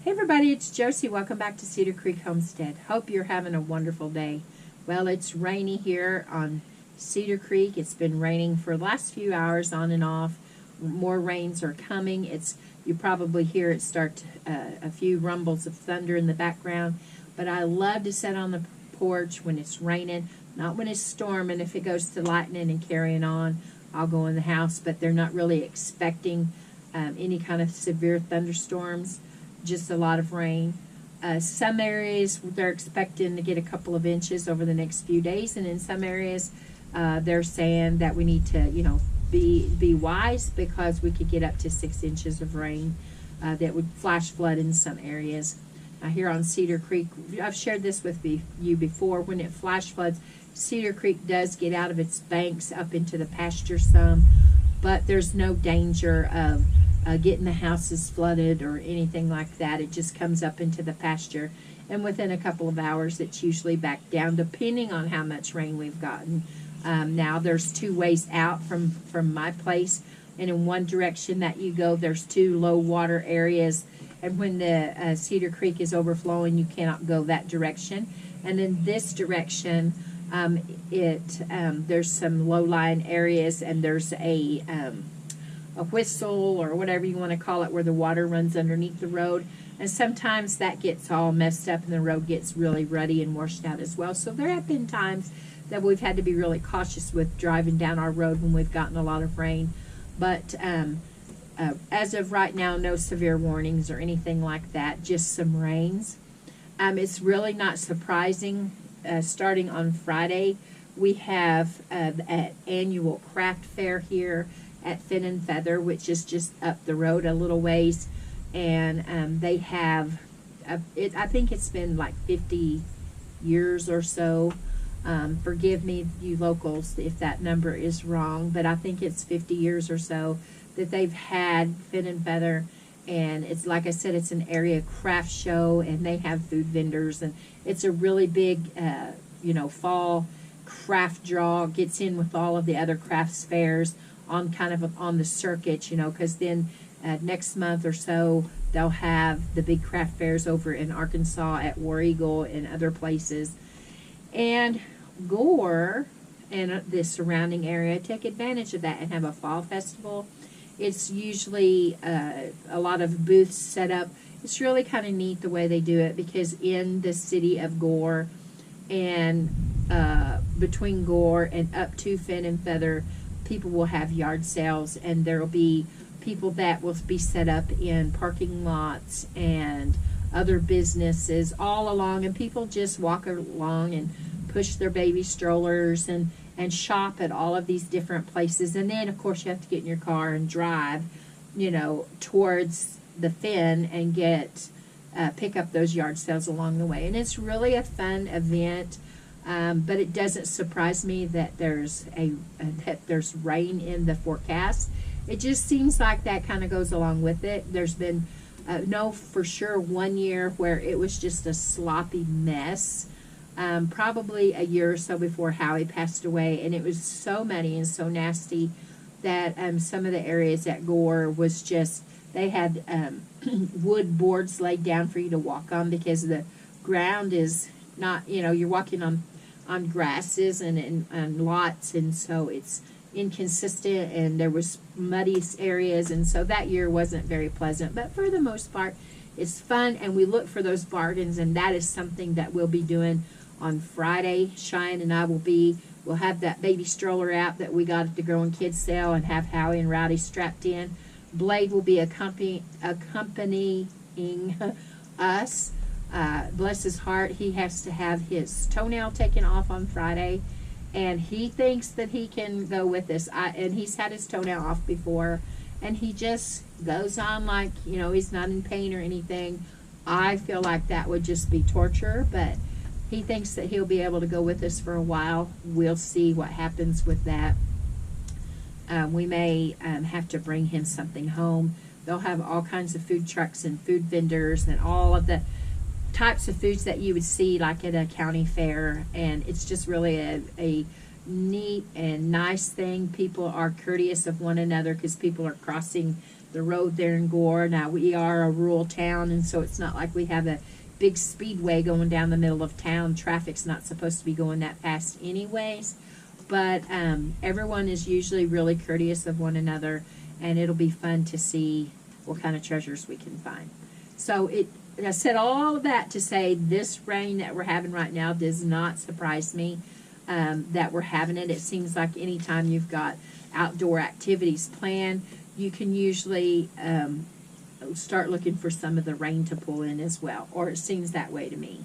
Hey everybody, it's Josie. Welcome back to Cedar Creek Homestead. Hope you're having a wonderful day. Well, it's rainy here on Cedar Creek. It's been raining for the last few hours on and off. More rains are coming. You probably hear it start a few rumbles of thunder in the background. But I love to sit on the porch when it's raining, not when it's storming. If it goes to lightning and carrying on, I'll go in the house. But they're not really expecting any kind of severe thunderstorms. Just a lot of rain. Some areas they're expecting to get a couple of inches over the next few days, and in some areas they're saying that we need to, be wise because we could get up to 6 inches of rain that would flash flood in some areas. Here on Cedar Creek, I've shared this with you before. When it flash floods, Cedar Creek does get out of its banks up into the pasture some, but there's no danger of getting the houses flooded or anything like that. It just comes up into the pasture, and within a couple of hours it's usually back down, depending on how much rain we've gotten. Now there's two ways out from my place, and in one direction that you go there's two low water areas, and when the Cedar Creek is overflowing you cannot go that direction. And in this direction there's some low-lying areas, and there's a whistle or whatever you want to call it where the water runs underneath the road, and sometimes that gets all messed up and the road gets really ruddy and washed out as well. So there have been times that we've had to be really cautious with driving down our road when we've gotten a lot of rain, but as of right now, no severe warnings or anything like that, just some rains. It's really not surprising. Starting on Friday we have an annual craft fair here at Fin and Feather, which is just up the road a little ways, and they have I think it's been like 50 years or so. Forgive me, you locals, if that number is wrong, but I think it's 50 years or so that they've had Fin and Feather, and it's, like I said, it's an area craft show, and they have food vendors, and it's a really big fall craft draw. Gets in with all of the other crafts fairs on on the circuit, because then next month or so they'll have the big craft fairs over in Arkansas at War Eagle and other places. And Gore and the surrounding area take advantage of that and have a fall festival. It's usually a lot of booths set up. It's really kind of neat the way they do it, because in the city of Gore and between Gore and up to Fin and Feather, people will have yard sales, and there will be people that will be set up in parking lots and other businesses all along, and people just walk along and push their baby strollers and shop at all of these different places. And then of course you have to get in your car and drive towards the Fin and pick up those yard sales along the way. And it's really a fun event. But it doesn't surprise me that there's rain in the forecast. It just seems like that kind of goes along with it. There's been for sure one year where it was just a sloppy mess, probably a year or so before Howie passed away, and it was so muddy and so nasty that some of the areas at Gore was just, they had wood boards laid down for you to walk on, because the ground is not, you're walking on grasses and lots, and so it's inconsistent, and there was muddy areas, and so that year wasn't very pleasant. But for the most part it's fun, and we look for those bargains, and that is something that we'll be doing on Friday. Cheyenne and I we'll have that baby stroller out that we got at the Growing Kids sale, and have Howie and Rowdy strapped in. Blade will be accompanying us. Bless his heart, he has to have his toenail taken off on Friday, and he thinks that he can go with us. And he's had his toenail off before, and he just goes on like, he's not in pain or anything. I feel like that would just be torture, but he thinks that he'll be able to go with us for a while. We'll see what happens with that. We may have to bring him something home. They'll have all kinds of food trucks and food vendors and all of the types of foods that you would see like at a county fair, and it's just really a neat and nice thing. People are courteous of one another because people are crossing the road there in Gore. Now, we are a rural town, and so it's not like we have a big speedway going down the middle of town. Traffic's not supposed to be going that fast anyways. But everyone is usually really courteous of one another, and it'll be fun to see what kind of treasures we can find. So I said all of that to say this rain that we're having right now does not surprise me that we're having it. It seems like anytime you've got outdoor activities planned, you can usually start looking for some of the rain to pull in as well, or it seems that way to me.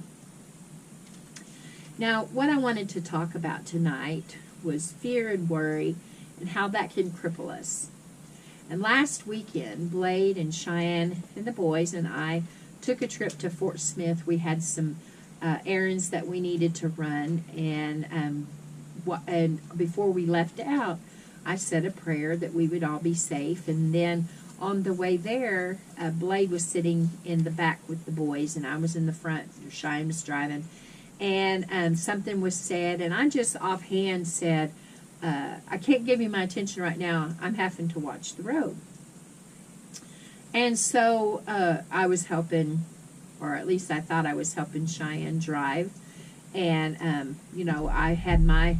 Now, what I wanted to talk about tonight was fear and worry and how that can cripple us. And last weekend, Blade and Cheyenne and the boys and I took a trip to Fort Smith. We had some errands that we needed to run, and before we left out, I said a prayer that we would all be safe. And then on the way there, Blade was sitting in the back with the boys, and I was in the front. Cheyenne was driving. And something was said, and I just offhand said, I can't give you my attention right now. I'm having to watch the road. And so I was helping, or at least I thought I was helping Cheyenne drive. And, you know, I had my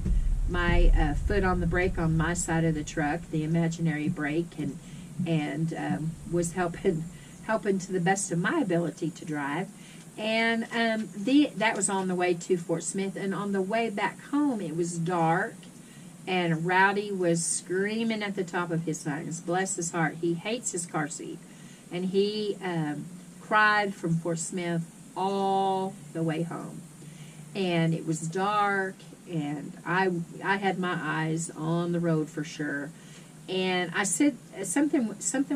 foot on the brake on my side of the truck, the imaginary brake, and was helping to the best of my ability to drive. And that was on the way to Fort Smith. And on the way back home, it was dark, and Rowdy was screaming at the top of his lungs. Bless his heart. He hates his car seat. And he cried from Fort Smith all the way home. And it was dark, and I had my eyes on the road for sure. And I said, something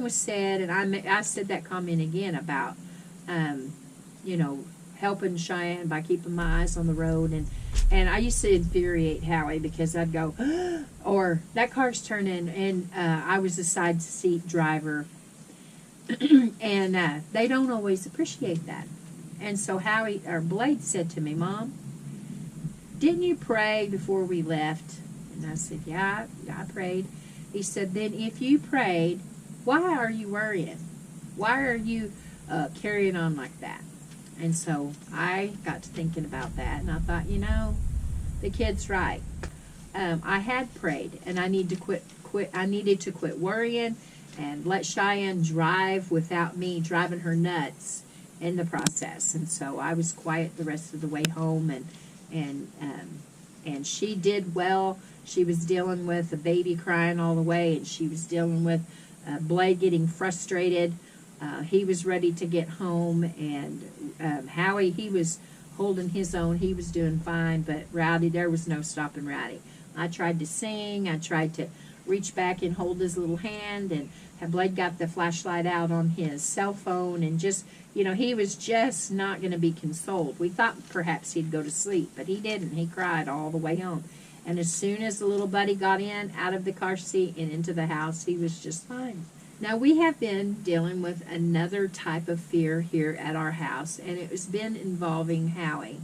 was said, and I said that comment again about, you know, helping Cheyenne by keeping my eyes on the road. And I used to infuriate Howie because I'd go, or that car's turning, and I was a side seat driver. And they don't always appreciate that. And so Blade said to me, Mom, didn't you pray before we left? And I said, yeah, I prayed. He said, then if you prayed, why are you worrying? Why are you carrying on like that? And so I got to thinking about that, and I thought, you know, the kid's right. I had prayed, and I needed to quit worrying and let Cheyenne drive without me driving her nuts in the process. And so I was quiet the rest of the way home, and she did well. She was dealing with a baby crying all the way, and she was dealing with Blade getting frustrated. He was ready to get home, and Howie, he was holding his own. He was doing fine, but Rowdy, there was no stopping Rowdy. I tried to sing. I tried to reach back and hold his little hand, and Blade got the flashlight out on his cell phone, and just, you know, he was just not going to be consoled. We thought perhaps he'd go to sleep, but he didn't. He cried all the way home. And as soon as the little buddy got out of the car seat and into the house, he was just fine. Now, we have been dealing with another type of fear here at our house, and it has been involving Howie.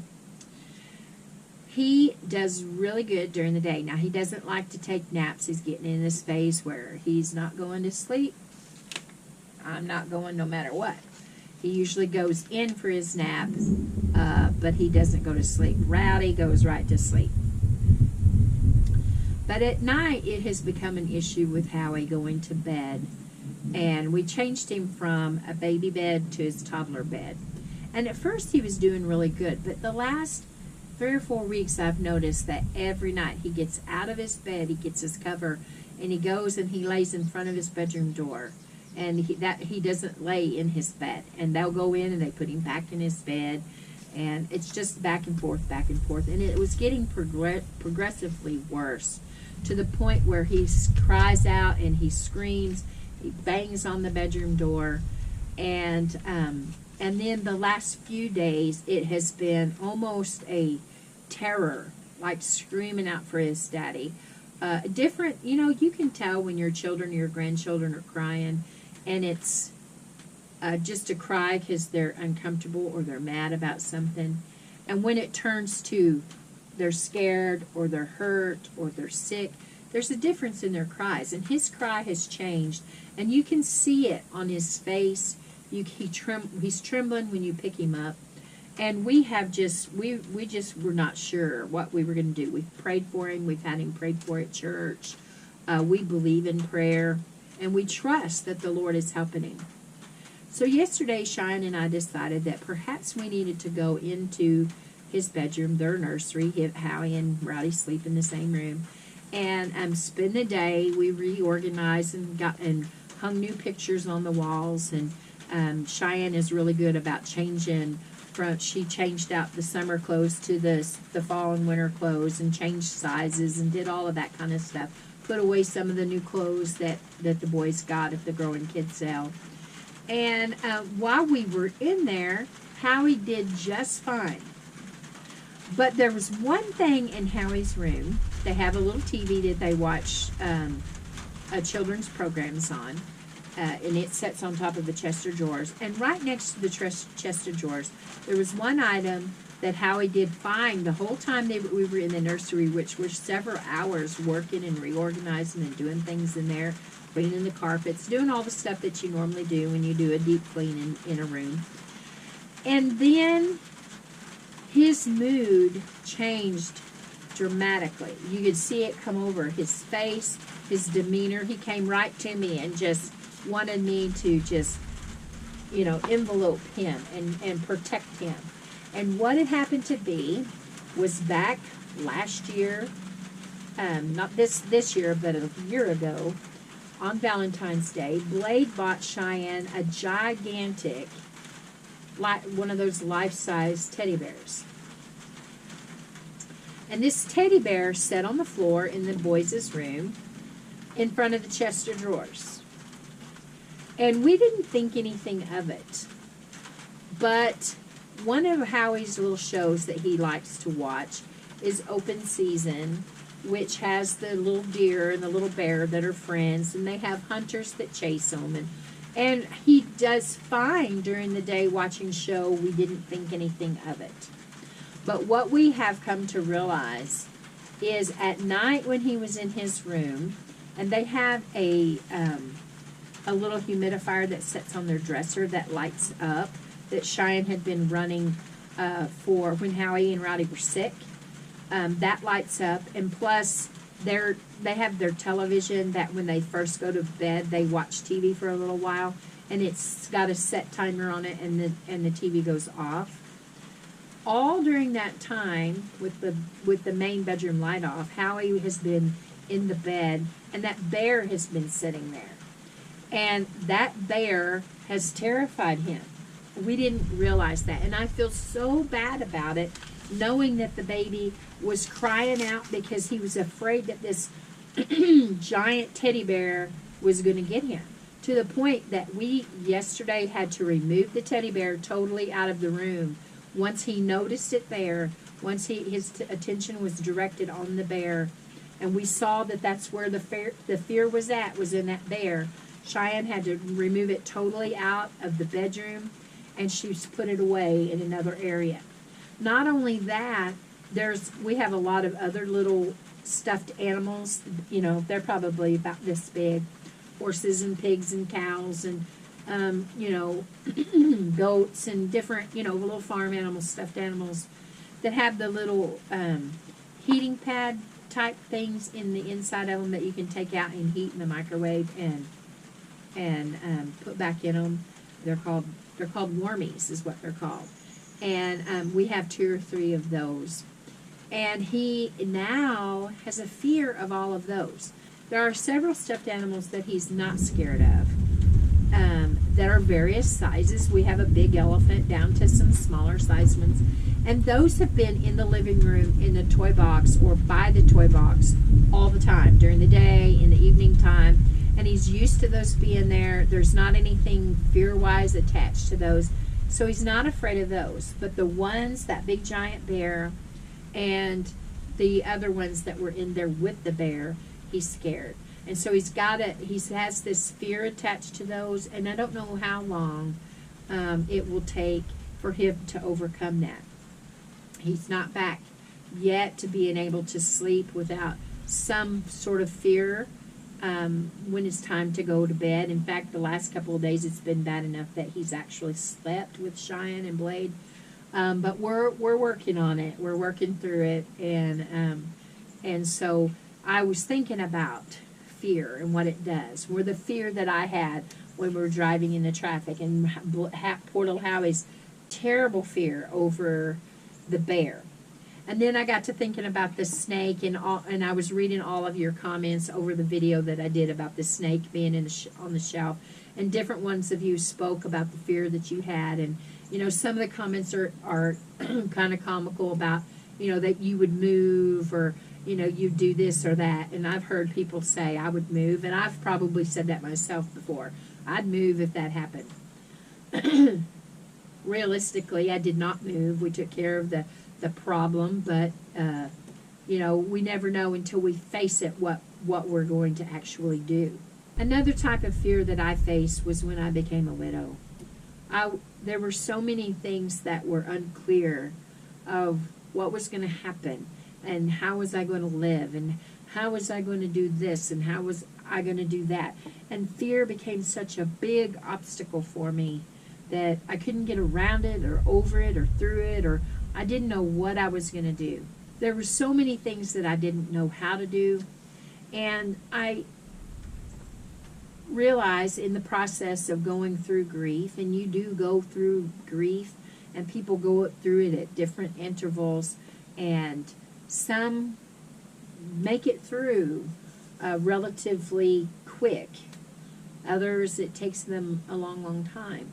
He does really good during the day. Now, he doesn't like to take naps. He's getting in this phase where he's not going to sleep. I'm not going no matter what. He usually goes in for his nap, but he doesn't go to sleep. Rowdy goes right to sleep. But at night, it has become an issue with Howie going to bed. And we changed him from a baby bed to his toddler bed. And at first, he was doing really good. But the last 3 or 4 weeks, I've noticed that every night he gets out of his bed, he gets his cover, and he goes and he lays in front of his bedroom door. And he doesn't lay in his bed. And they'll go in and they put him back in his bed. And it's just back and forth, back and forth. And it was getting progressively worse, to the point where he cries out and he screams. He bangs on the bedroom door. And then the last few days, it has been almost a terror, like screaming out for his daddy. Different, you know, you can tell when your children or your grandchildren are crying, and it's just a cry because they're uncomfortable or they're mad about something. And when it turns to they're scared or they're hurt or they're sick, there's a difference in their cries, and his cry has changed, and you can see it on his face. He's trembling when you pick him up, and we just were not sure what we were going to do. We've prayed for him. We've had him prayed for at church. We believe in prayer, and we trust that the Lord is helping him. So yesterday, Cheyenne and I decided that perhaps we needed to go into his bedroom, their nursery. Howie and Rowdy sleep in the same room, and spend the day. We reorganized and hung new pictures on the walls. And Cheyenne is really good about changing. She changed out the summer clothes to the fall and winter clothes, and changed sizes and did all of that kind of stuff. Put away some of the new clothes that the boys got at the Growing Kids sale. And while we were in there, Howie did just fine. But there was one thing in Howie's room. They have a little TV that they watch children's programs on. And it sits on top of the chest of drawers. And right next to the chest of drawers, there was one item that Howie did fine the whole time we were in the nursery, which were several hours working and reorganizing and doing things in there, cleaning the carpets, doing all the stuff that you normally do when you do a deep clean in a room. And then his mood changed dramatically. You could see it come over his face, his demeanor. He came right to me and just wanted me to just, envelope him and protect him. And what had happened to be was back last year, not this year, but a year ago, on Valentine's Day, Blade bought Cheyenne a gigantic, one of those life-size teddy bears. And this teddy bear sat on the floor in the boys' room in front of the chest of drawers. And we didn't think anything of it. But one of Howie's little shows that he likes to watch is Open Season, which has the little deer and the little bear that are friends, and they have hunters that chase them. And he does fine during the day watching show. We didn't think anything of it. But what we have come to realize is at night when he was in his room, and they have a little humidifier that sits on their dresser that lights up, that Cheyenne had been running for when Howie and Rowdy were sick. That lights up, and plus they have their television that when they first go to bed, they watch TV for a little while, and it's got a set timer on it, and the TV goes off. All during that time, with the main bedroom light off, Howie has been in the bed, and that bear has been sitting there. And that bear has terrified him. We didn't realize that. And I feel so bad about it, knowing that the baby was crying out because he was afraid that this giant teddy bear was going to get him. To the point that we yesterday had to remove the teddy bear totally out of the room. Once he noticed it there, once his attention was directed on the bear, and we saw that that's where the fear was in that bear, Cheyenne had to remove it totally out of the bedroom, and she's put it away in another area. Not only that, we have a lot of other little stuffed animals. They're probably about this big. Horses and pigs and cows and, goats and different, little farm animals, stuffed animals that have the little heating pad type things in the inside of them that you can take out and heat in the microwave and put back in them. They're called warmies is what they're called. And we have 2 or 3 of those. And he now has a fear of all of those. There are several stuffed animals that he's not scared of that are various sizes. We have a big elephant down to some smaller sized ones. And those have been in the living room, in the toy box, or by the toy box all the time, during the day, in the evening time. And he's used to those being there. There's not anything fear-wise attached to those. So he's not afraid of those. But the ones, that big giant bear, and the other ones that were in there with the bear, he's scared. And so he has this fear attached to those, and I don't know how long it will take for him to overcome that. He's not back yet to being able to sleep without some sort of fear when it's time to go to bed. In fact, the last couple of days it's been bad enough that he's actually slept with Cheyenne and Blade. But we're working on it. We're working through it, and so I was thinking about fear and what it does. Where the fear that I had when we were driving in the traffic, and Portal Howie's terrible fear over the bear. And then I got to thinking about the snake, and I was reading all of your comments over the video that I did about the snake being on the shelf, and different ones of you spoke about the fear that you had, and some of the comments are kind of comical about that you would move, or you do this or that, and I've heard people say I would move, and I've probably said that myself before. I'd move if that happened. Realistically, I did not move. We took care of the problem, but we never know until we face it what we're going to actually do. Another type of fear that I faced was when I became a widow. There were so many things that were unclear of what was going to happen, and how was I going to live, and how was I going to do this, and how was I going to do that. And fear became such a big obstacle for me that I couldn't get around it or over it or through it, or I didn't know what I was going to do. There were so many things that I didn't know how to do, and I realize in the process of going through grief, and you do go through grief, and people go through it at different intervals, and some make it through relatively quick. Others, it takes them a long, long time.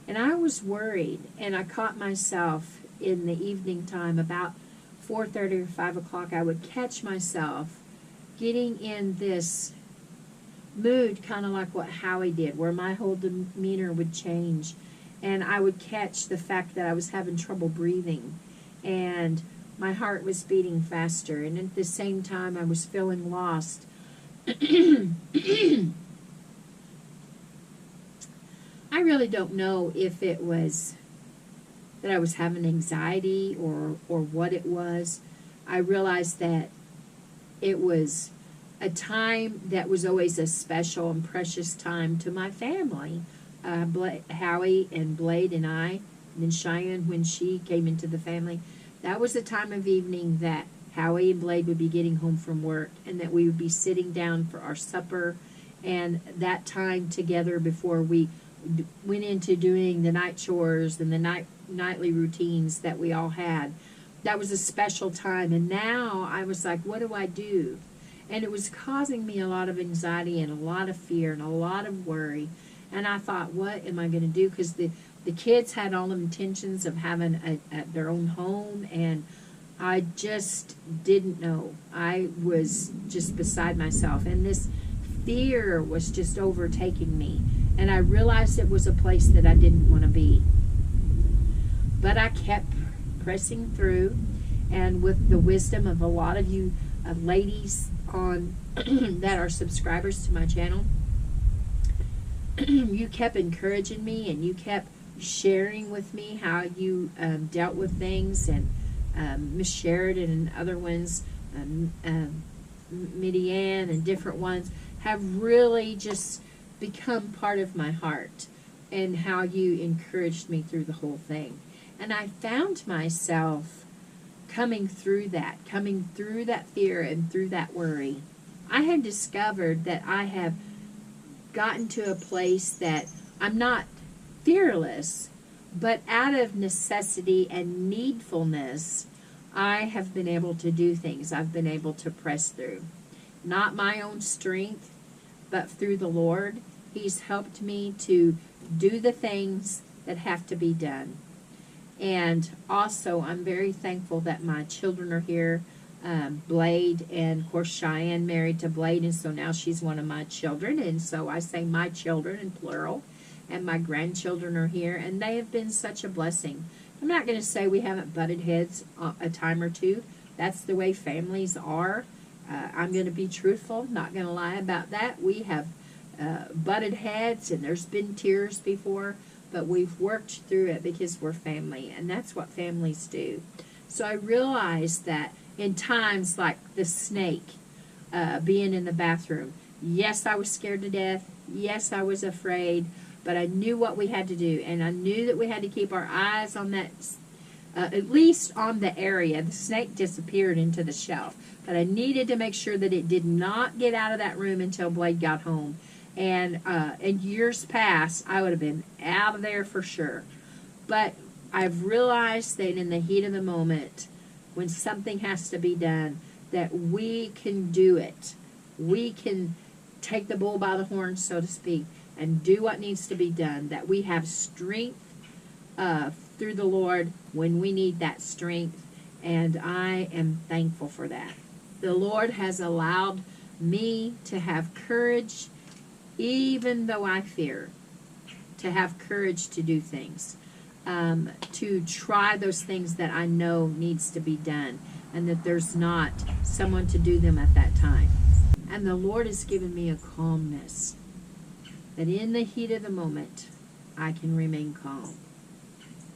And I was worried, and I caught myself in the evening time, about 4:30 or 5 o'clock, I would catch myself getting in this mood, kind of like what Howie did, where my whole demeanor would change, and I would catch the fact that I was having trouble breathing, and my heart was beating faster, and at the same time I was feeling lost. I really don't know if it was that I was having anxiety or what it was. I realized that it was a time that was always a special and precious time to my family. Howie and Blade and I, and then Cheyenne when she came into the family. That was the time of evening that Howie and Blade would be getting home from work, and that we would be sitting down for our supper, and that time together before we went into doing the night chores and the nightly routines that we all had. That was a special time, and now I was like, what do I do? And it was causing me a lot of anxiety and a lot of fear and a lot of worry. And I thought, what am I going to do? Because the kids had all the intentions of having their own home, and I just didn't know. I was just beside myself, and this fear was just overtaking me. And I realized it was a place that I didn't want to be. But I kept pressing through, and with the wisdom of a lot of you ladies on that are subscribers to my channel, you kept encouraging me, and you kept sharing with me how you dealt with things, and Miss Sheridan and other ones, Midian and different ones, have really just become part of my heart, and how you encouraged me through the whole thing. And I found myself coming through that fear and through that worry. I had discovered that I have gotten to a place that I'm not fearless, but out of necessity and needfulness, I have been able to do things. I've been able to press through. Not my own strength, but through the Lord. He's helped me to do the things that have to be done. And also, I'm very thankful that my children are here. Blade, and of course Cheyenne married to Blade, and so now she's one of my children, and so I say my children in plural, and my grandchildren are here, and they have been such a blessing. I'm not going to say we haven't butted heads a time or two. That's the way families are. I'm going to be truthful, not going to lie about that. We have butted heads, and there's been tears before, but we've worked through it because we're family, and that's what families do. So I realized that in times like the snake being in the bathroom. Yes, I was scared to death. Yes, I was afraid. But I knew what we had to do. And I knew that we had to keep our eyes on that, at least on the area. The snake disappeared into the shelf. But I needed to make sure that it did not get out of that room until Blade got home. And in years past, I would have been out of there for sure. But I've realized that in the heat of the moment, when something has to be done, that we can do it. We can take the bull by the horns, so to speak, and do what needs to be done. That we have strength through the Lord when we need that strength. And I am thankful for that. The Lord has allowed me to have courage, even though I fear, to have courage to do things, to try those things that I know needs to be done, and that there's not someone to do them at that time. And the Lord has given me a calmness, that in the heat of the moment, I can remain calm,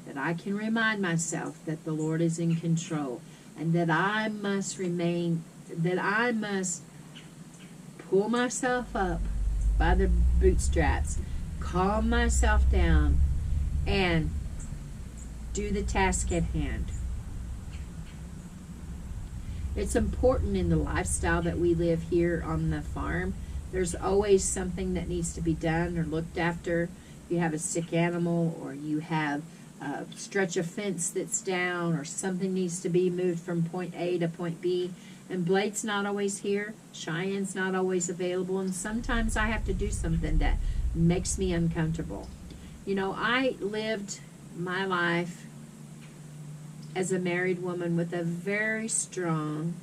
that I can remind myself that the Lord is in control, and that I must pull myself up by the bootstraps, calm myself down, and do the task at hand. It's important in the lifestyle that we live here on the farm. There's always something that needs to be done or looked after. You have a sick animal, or you have a stretch of fence that's down, or something needs to be moved from point A to point B. And Blade's not always here. Cheyenne's not always available. And sometimes I have to do something that makes me uncomfortable. You know, I lived my life as a married woman with a very strong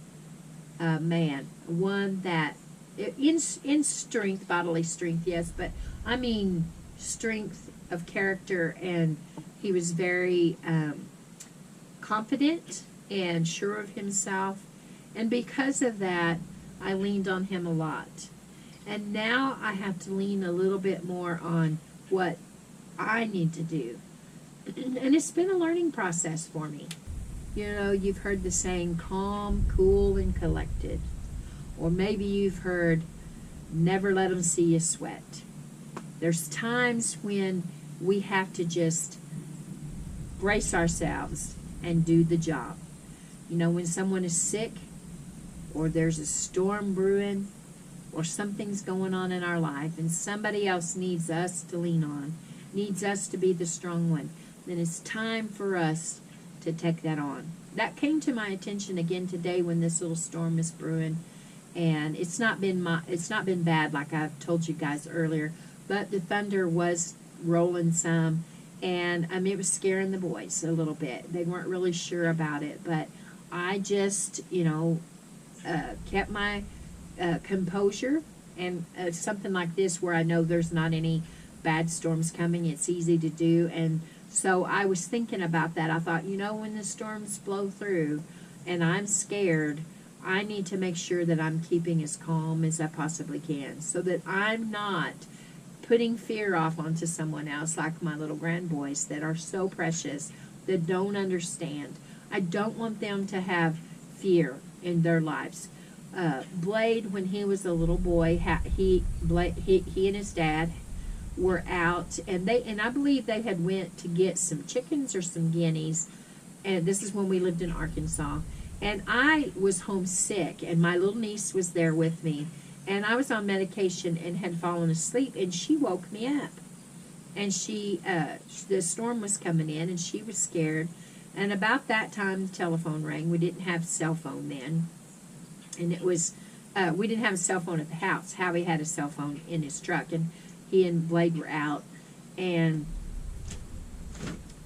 man. One that, in strength, bodily strength, yes, but I mean strength of character. And he was very confident and sure of himself. And because of that, I leaned on him a lot. And now I have to lean a little bit more on what I need to do. And it's been a learning process for me. You know, you've heard the saying, calm, cool, and collected. Or maybe you've heard, never let them see you sweat. There's times when we have to just brace ourselves and do the job. You know, when someone is sick, or there's a storm brewing, or something's going on in our life, and somebody else needs us to lean on, needs us to be the strong one, then it's time for us to take that on. That came to my attention again today when this little storm is brewing, and it's not been bad like I've told you guys earlier, but the thunder was rolling some, and it was scaring the boys a little bit. They weren't really sure about it, but I just, kept my composure, and something like this where I know there's not any bad storms coming, it's easy to do. And so I was thinking about that. I thought, when the storms blow through and I'm scared, I need to make sure that I'm keeping as calm as I possibly can, so that I'm not putting fear off onto someone else, like my little grandboys that are so precious, that don't understand. I don't want them to have fear in their lives. Blade, when he was a little boy, he and his dad were out, and I believe they had went to get some chickens or some guineas, and this is when we lived in Arkansas, and I was homesick, and my little niece was there with me, and I was on medication and had fallen asleep, and she woke me up, and the storm was coming in, and she was scared. And about that time, the telephone rang. We didn't have cell phone then. And it was, we didn't have a cell phone at the house. Howie had a cell phone in his truck, and he and Blade were out. And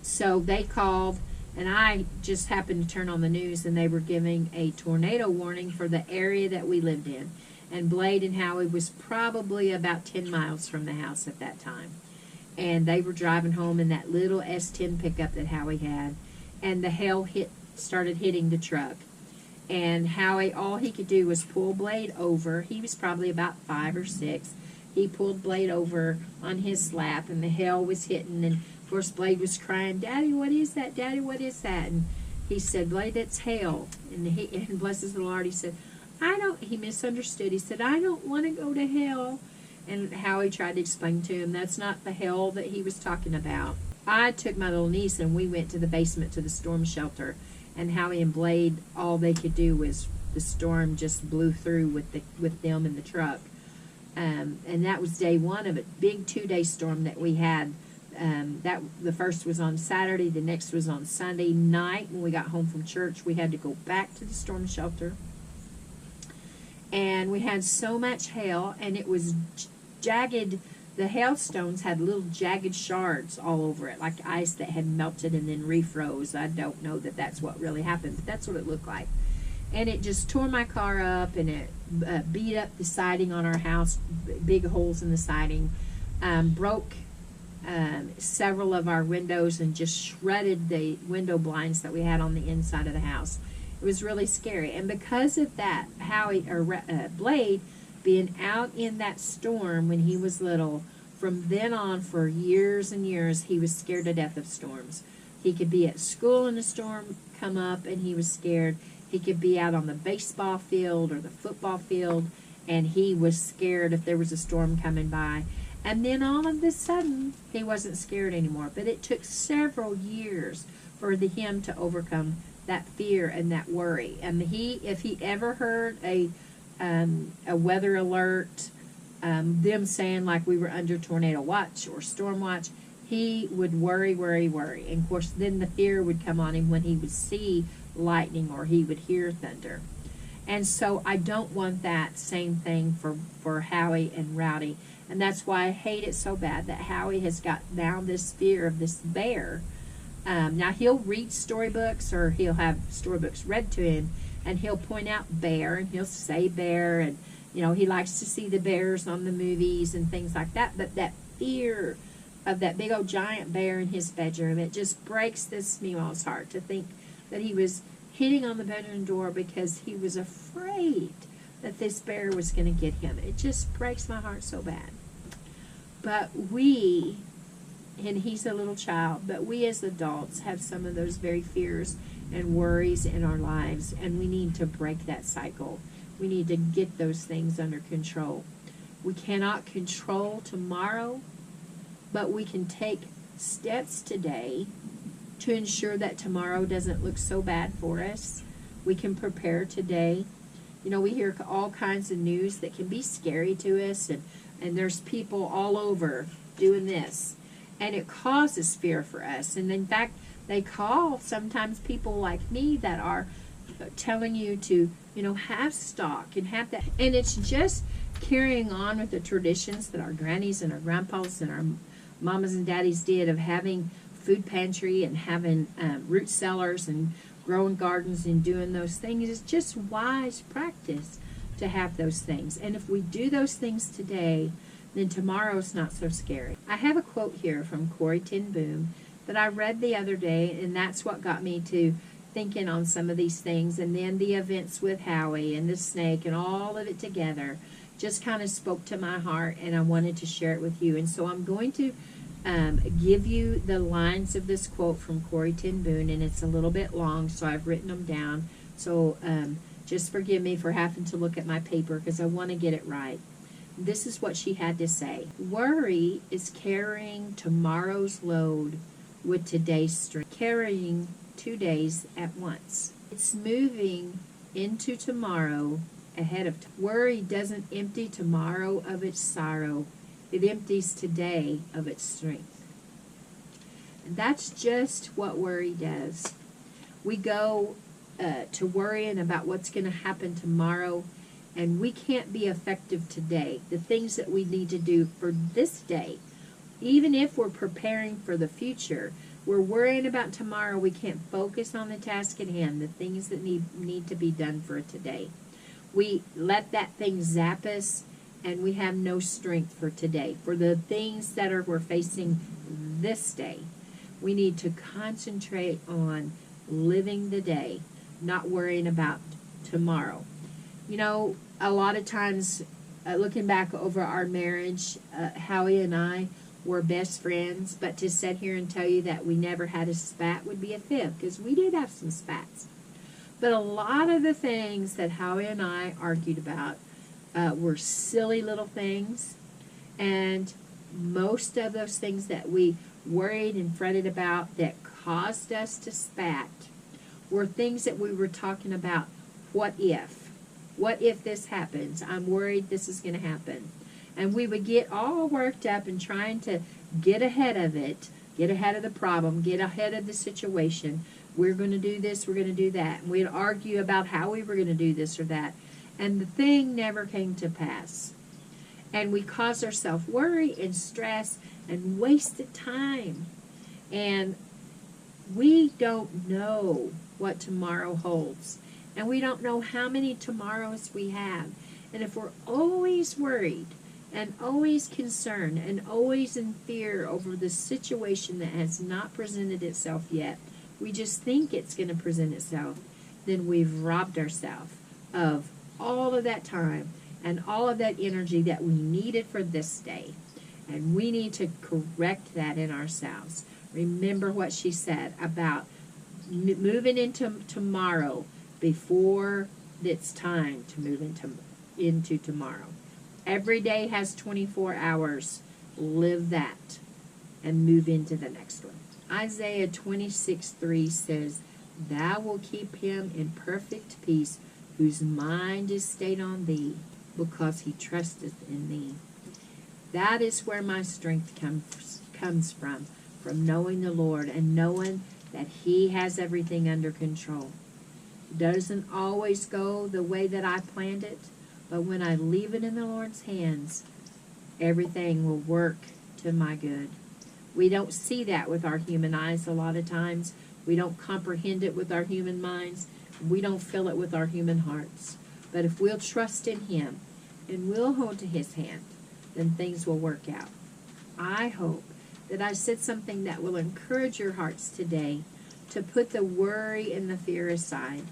so they called, and I just happened to turn on the news, and they were giving a tornado warning for the area that we lived in. And Blade and Howie was probably about 10 miles from the house at that time. And they were driving home in that little S10 pickup that Howie had. And the hail started hitting the truck. And Howie, all he could do was pull Blade over. He was probably about 5 or 6. He pulled Blade over on his lap, and the hail was hitting. And, of course, Blade was crying, "Daddy, what is that? Daddy, what is that?" And he said, Blade, it's hell. And blesses the Lord, he said, he misunderstood. He said, I don't want to go to hell. And Howie tried to explain to him, that's not the hell that he was talking about. I took my little niece and we went to the basement to the storm shelter. And Howie and Blade, all they could do was the storm just blew through with them in the truck. And that was day one of a big 2-day storm that we had. The first was on Saturday, the next was on Sunday night. When we got home from church, we had to go back to the storm shelter. And we had so much hail, and it was jagged. The hailstones had little jagged shards all over it, like ice that had melted and then refroze. I don't know that that's what really happened, but that's what it looked like. And it just tore my car up, and it beat up the siding on our house, big holes in the siding, broke several of our windows, and just shredded the window blinds that we had on the inside of the house. It was really scary. And because of that, Blade being out in that storm when he was little, from then on for years and years, he was scared to death of storms. He could be at school and a storm come up and he was scared. He could be out on the baseball field or the football field and he was scared if there was a storm coming by. And then all of a sudden, he wasn't scared anymore. But it took several years for him to overcome that fear and that worry. And if he ever heard a weather alert, them saying like we were under tornado watch or storm watch, he would worry. And of course, then the fear would come on him when he would see lightning or he would hear thunder. And so I don't want that same thing for Howie and Rowdy. And that's why I hate it so bad that Howie has got down this fear of this bear. Now he'll read storybooks or he'll have storybooks read to him and he'll point out bear and he'll say bear and he likes to see the bears on the movies and things like that. But that fear of that big old giant bear in his bedroom, it just breaks this Meemaw's heart to think that he was hitting on the bedroom door because he was afraid that this bear was going to get him. It just breaks my heart so bad. But and he's a little child, but we as adults have some of those very fears and worries in our lives, and we need to break that cycle. We need to get those things under control. We cannot control tomorrow, but we can take steps today to ensure that tomorrow doesn't look so bad for us. We can prepare today. We hear all kinds of news that can be scary to us, and there's people all over doing this. And it causes fear for us. And in fact, they call sometimes people like me that are telling you to, have stock and have that. And it's just carrying on with the traditions that our grannies and our grandpas and our mamas and daddies did of having food pantry and having root cellars and growing gardens and doing those things. It's just wise practice to have those things. And if we do those things today, then tomorrow's not so scary. I have a quote here from Corrie ten Boom that I read the other day, and that's what got me to thinking on some of these things. And then the events with Howie and the snake and all of it together just kind of spoke to my heart, and I wanted to share it with you. And so I'm going to give you the lines of this quote from Corrie ten Boom, and it's a little bit long, so I've written them down. So just forgive me for having to look at my paper because I want to get it right. This is what she had to say. Worry is carrying tomorrow's load with today's strength, carrying 2 days at once. It's moving into tomorrow ahead of time. Worry doesn't empty tomorrow of its sorrow. It empties today of its strength. And that's just what worry does. We go to worrying about what's going to happen tomorrow, and we can't be effective today. The things that we need to do for this day, even if we're preparing for the future, we're worrying about tomorrow. We can't focus on the task at hand, the things that need to be done for today. We let that thing zap us, and we have no strength for today. For the things that we're facing this day, we need to concentrate on living the day, not worrying about tomorrow. A lot of times, looking back over our marriage, Howie and I, we're best friends, but to sit here and tell you that we never had a spat would be a fib, because we did have some spats. But a lot of the things that Howie and I argued about were silly little things, and most of those things that we worried and fretted about that caused us to spat were things that we were talking about. What if? What if this happens? I'm worried this is going to happen. And we would get all worked up and trying to get ahead of it, get ahead of the problem, get ahead of the situation. We're going to do this, we're going to do that. And we'd argue about how we were going to do this or that. And the thing never came to pass. And we caused ourselves worry and stress and wasted time. And we don't know what tomorrow holds. And we don't know how many tomorrows we have. And if we're always worried and always concerned and always in fear over the situation that has not presented itself yet, we just think it's going to present itself, then we've robbed ourselves of all of that time and all of that energy that we needed for this day. And we need to correct that in ourselves. Remember what she said about moving into tomorrow before it's time to move into tomorrow. Every day has 24 hours. Live that and move into the next one. Isaiah 26:3 says, "Thou will keep him in perfect peace, whose mind is stayed on thee, because he trusteth in thee." That is where my strength comes from knowing the Lord and knowing that he has everything under control. It doesn't always go the way that I planned it, but when I leave it in the Lord's hands, everything will work to my good. We don't see that with our human eyes a lot of times. We don't comprehend it with our human minds. We don't feel it with our human hearts. But if we'll trust in him and we'll hold to his hand, then things will work out. I hope that I said something that will encourage your hearts today to put the worry and the fear aside,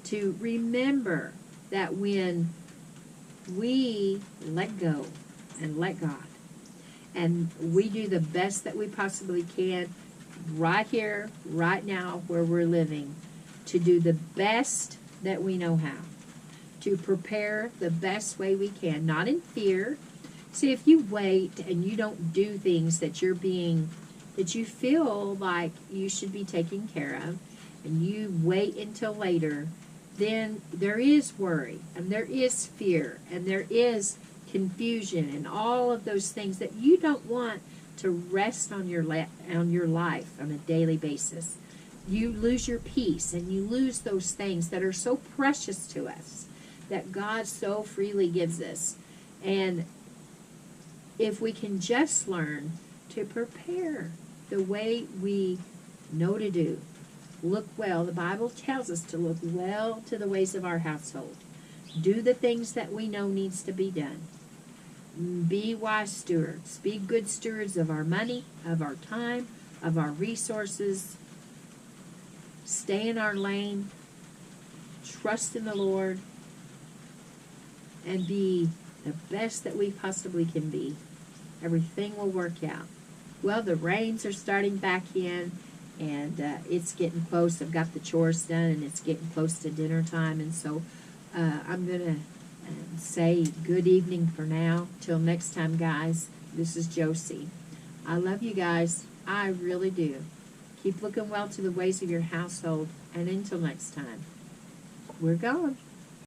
to remember that when we let go and let God, and we do the best that we possibly can right here, right now, where we're living, to do the best that we know how, to prepare the best way we can, not in fear. See, if you wait and you don't do things that you feel like you should be taking care of, and you wait until later, then there is worry, and there is fear, and there is confusion, and all of those things that you don't want to rest on your life on a daily basis. You lose your peace, and you lose those things that are so precious to us, that God so freely gives us. And if we can just learn to prepare the way we know to do, look well. The Bible tells us to look well to the ways of our household. Do the things that we know needs to be done. Be wise stewards. Be good stewards of our money, of our time, of our resources. Stay in our lane. Trust in the Lord. And be the best that we possibly can be. Everything will work out. Well, the rains are starting back in, and it's getting close. I've got the chores done, and it's getting close to dinner time, and so I'm going to say good evening for now. Till next time, guys, this is Josie. I love you guys. I really do. Keep looking well to the ways of your household, and until next time, we're gone.